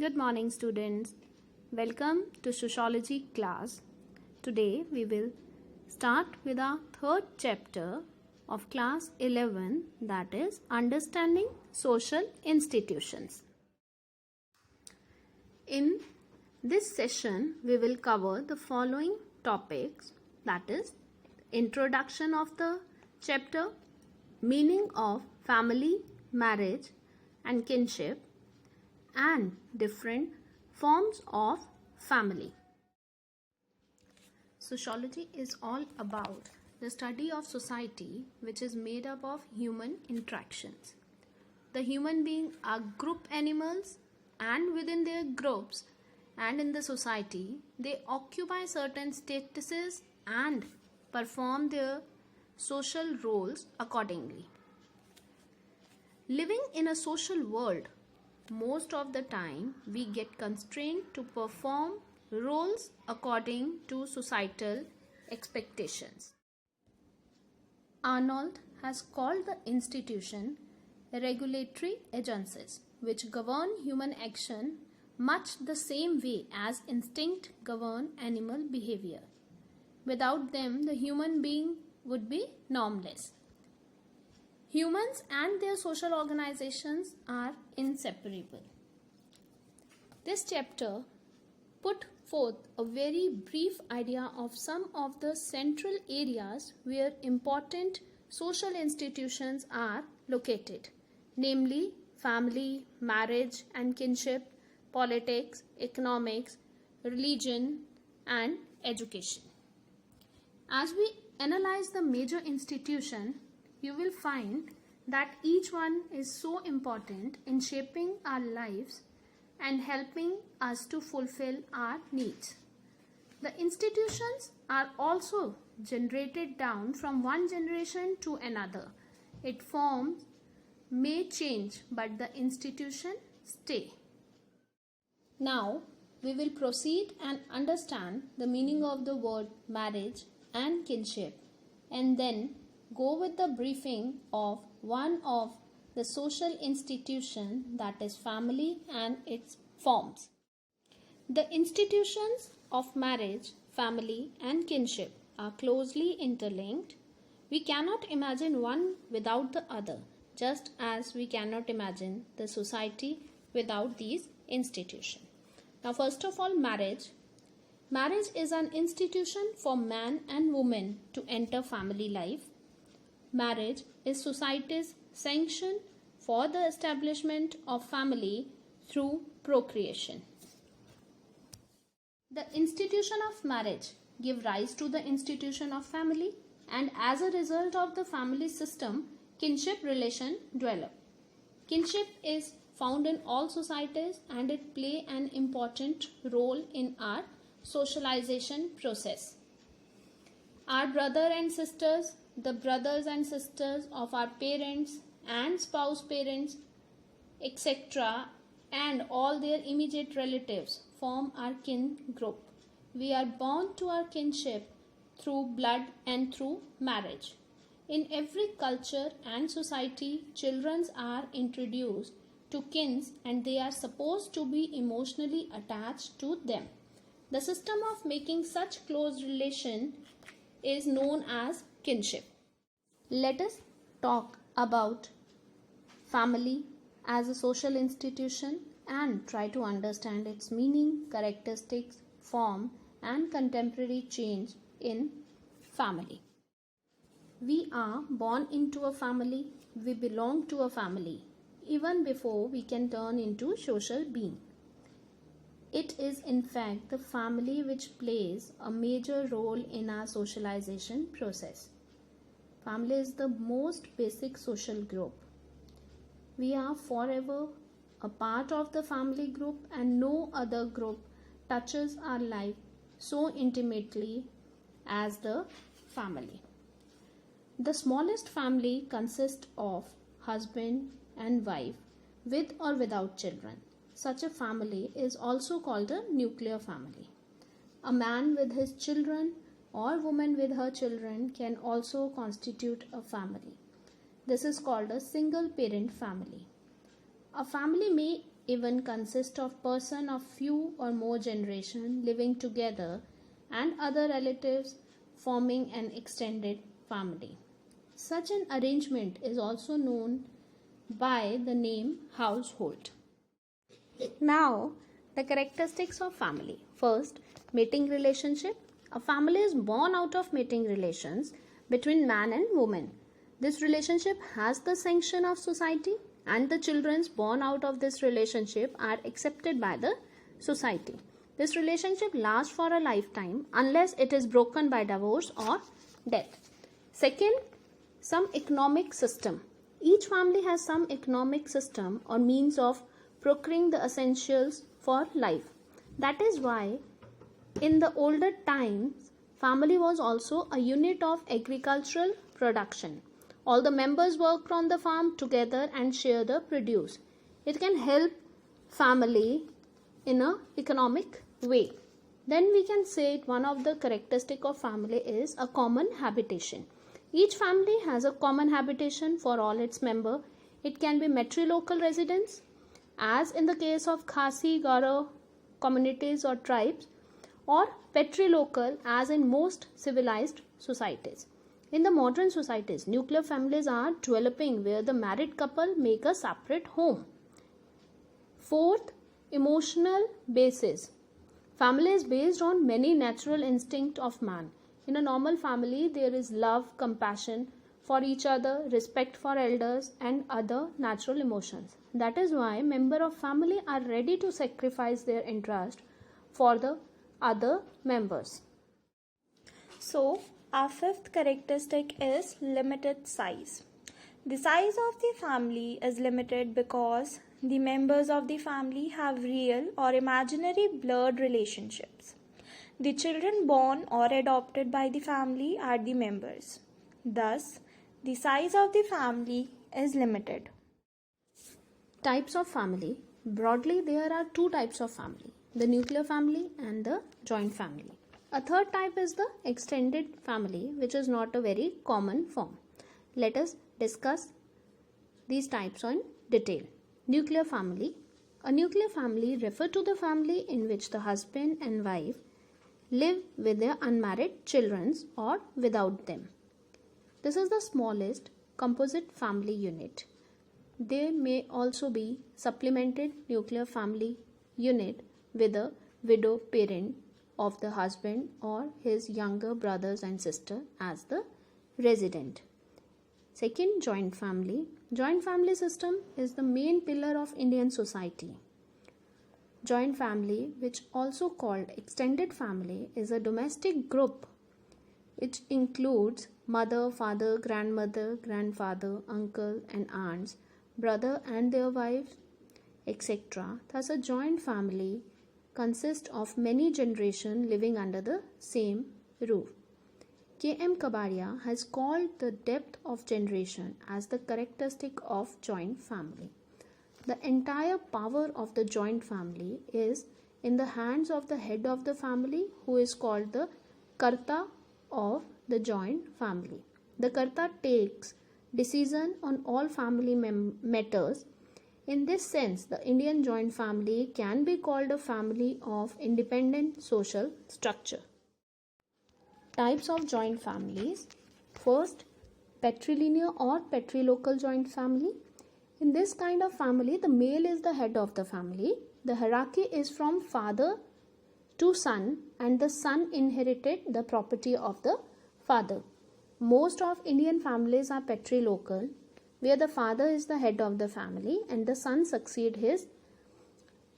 Good morning, students. Welcome to Sociology class. Today we will start with our third chapter of class 11, that is Understanding Social Institutions. In this session, we will cover the following topics, that is introduction of the chapter, meaning of family, marriage and kinship, and different forms of family. Sociology is all about the study of society, which is made up of human interactions. The human beings are group animals, and within their groups and in the society, they occupy certain statuses and perform their social roles accordingly. Living in a social world, most of the time we get constrained to perform roles according to societal expectations. Arnold has called the institution regulatory agencies which govern human action much the same way as instinct govern animal behavior. Without them, the human being would be normless. Humans and their social organizations are inseparable. This chapter put forth a very brief idea of some of the central areas where important social institutions are located, namely family, marriage and kinship, politics, economics, religion and education. As we analyze the major institution, you will find that each one is so important in shaping our lives and helping us to fulfill our needs. The institutions are also generated down from one generation to another. Its forms may change, but the institution stay. Now, we will proceed and understand the meaning of the word marriage and kinship, and then go with the briefing of one of the social institution, that is family and its forms. The institutions of marriage, family and kinship are closely interlinked. We cannot imagine one without the other, just as we cannot imagine the society without these institutions. Now, first of all, marriage. Marriage is an institution for man and woman to enter family life. Marriage is society's sanction for the establishment of family through procreation. The institution of marriage gives rise to the institution of family, and as a result of the family system, kinship relation develop. Kinship is found in all societies and it plays an important role in our socialization process. Our brother and sisters, the brothers and sisters of our parents and spouse parents, etc., and all their immediate relatives form our kin group. We are bound to our kinship through blood and through marriage. In every culture and society, children are introduced to kins and they are supposed to be emotionally attached to them. The system of making such close relation is known as kinship. Let us talk about family as a social institution and try to understand its meaning, characteristics, form and contemporary change in family. We are born into a family, we belong to a family, even before we can turn into social being. It is in fact the family which plays a major role in our socialization process. Family is the most basic social group. We are forever a part of the family group and no other group touches our life so intimately as the family. The smallest family consists of husband and wife with or without children. Such a family is also called a nuclear family. A man with his children or woman with her children can also constitute a family. This is called a single parent family. A family may even consist of person of few or more generation living together and other relatives forming an extended family. Such an arrangement is also known by the name household. Now, the characteristics of family. First, mating relationship. A family is born out of mating relations between man and woman. This relationship has the sanction of society, and the children born out of this relationship are accepted by the society. This relationship lasts for a lifetime unless it is broken by divorce or death. Second, some economic system. Each family has some economic system or means of procuring the essentials for life. That is why in the older times, family was also a unit of agricultural production. All the members worked on the farm together and share the produce. It can help family in an economic way. Then we can say one of the characteristic of family is a common habitation. Each family has a common habitation for all its members. It can be matrilocal residence, as in the case of Khasi, Garo communities or tribes, or patrilocal, as in most civilized societies. In the modern societies, nuclear families are developing where the married couple make a separate home. Fourth, emotional basis. Family is based on many natural instincts of man. In a normal family, there is love, compassion for each other, respect for elders, and other natural emotions. That is why members of family are ready to sacrifice their interest for the other members. So, our fifth characteristic is limited size. The size of the family is limited because the members of the family have real or imaginary blood relationships. The children born or adopted by the family are the members. Thus, the size of the family is limited. Types of family. Broadly, there are two types of family: the nuclear family and the joint family. A third type is the extended family, which is not a very common form. Let us discuss these types in detail. Nuclear family. A nuclear family refers to the family in which the husband and wife live with their unmarried children or without them. This is the smallest composite family unit. There may also be supplemented nuclear family unit with a widow parent of the husband or his younger brothers and sisters as the resident. Second, joint family. Joint family system is the main pillar of Indian society. Joint family, which also called extended family, is a domestic group which includes mother, father, grandmother, grandfather, uncle and aunts, brother and their wives, etc. Thus, a joint family consists of many generations living under the same roof. K.M. Kabaria has called the depth of generation as the characteristic of joint family. The entire power of the joint family is in the hands of the head of the family, who is called the Karta of the joint family. The Karta takes decision on all family matters. In this sense, the Indian joint family can be called a family of independent social structure. Types of joint families. First, patrilineal or patrilocal joint family. In this kind of family, the male is the head of the family. The hierarchy is from father to son, and the son inherited the property of the father. Most of Indian families are patrilocal, where the father is the head of the family and the son succeeds his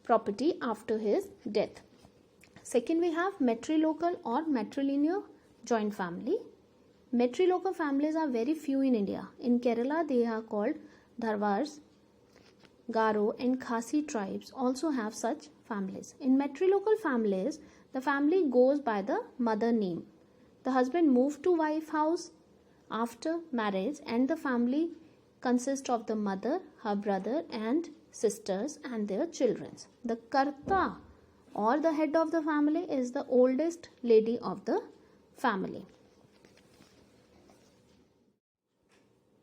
property after his death. Second, we have matrilocal or matrilineal joint family. Matrilocal families are very few in India. In Kerala, they are called Dharwars. Garo and Khasi tribes also have such families. In matrilocal families, the family goes by the mother name. The husband moved to wife house after marriage, and the family consists of the mother, her brother and sisters and their children. The Karta or the head of the family is the oldest lady of the family.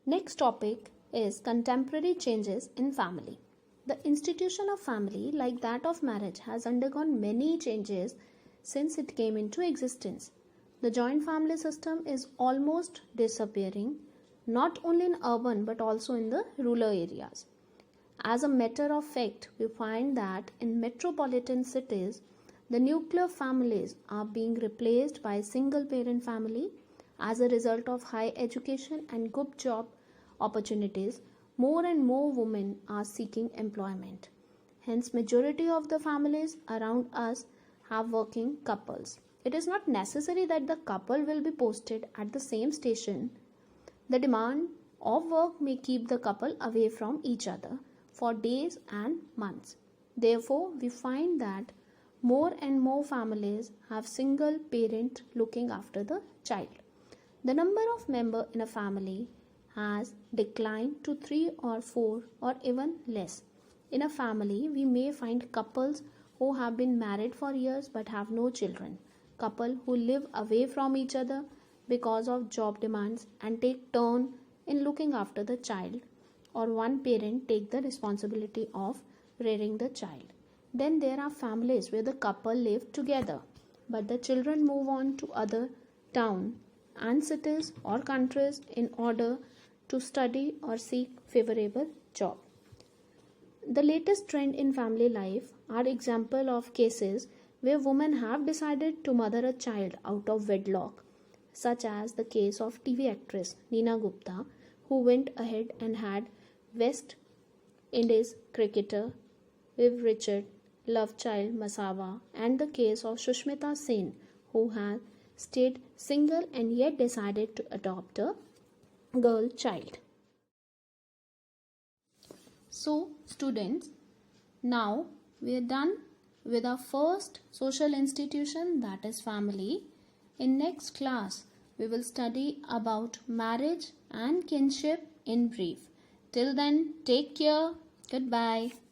Next topic is contemporary changes in family. The institution of family, like that of marriage, has undergone many changes since it came into existence. The joint family system is almost disappearing, not only in urban but also in the rural areas. As a matter of fact, we find that in metropolitan cities, the nuclear families are being replaced by single parent family. As a result of high education and good job opportunities, more and more women are seeking employment. Hence, majority of the families around us have working couples. It is not necessary that the couple will be posted at the same station. The demand of work may keep the couple away from each other for days and months. Therefore, we find that more and more families have single parent looking after the child. The number of members in a family has declined to 3 or 4 or even less. In a family, we may find couples who have been married for years but have no children, couple who live away from each other because of job demands and take turn in looking after the child, or one parent take the responsibility of rearing the child. Then there are families where the couple live together but the children move on to other town and cities or countries in order to study or seek favorable job. The latest trend in family life are example of cases where women have decided to mother a child out of wedlock, such as the case of TV actress Neena Gupta, who went ahead and had West Indies cricketer Viv Richard love child Masawa, and the case of Sushmita Sen, who had stayed single and yet decided to adopt a girl child. So, students, now we are done with our first social institution, that is family. In next class, we will study about marriage and kinship in brief. Till then, take care. Goodbye.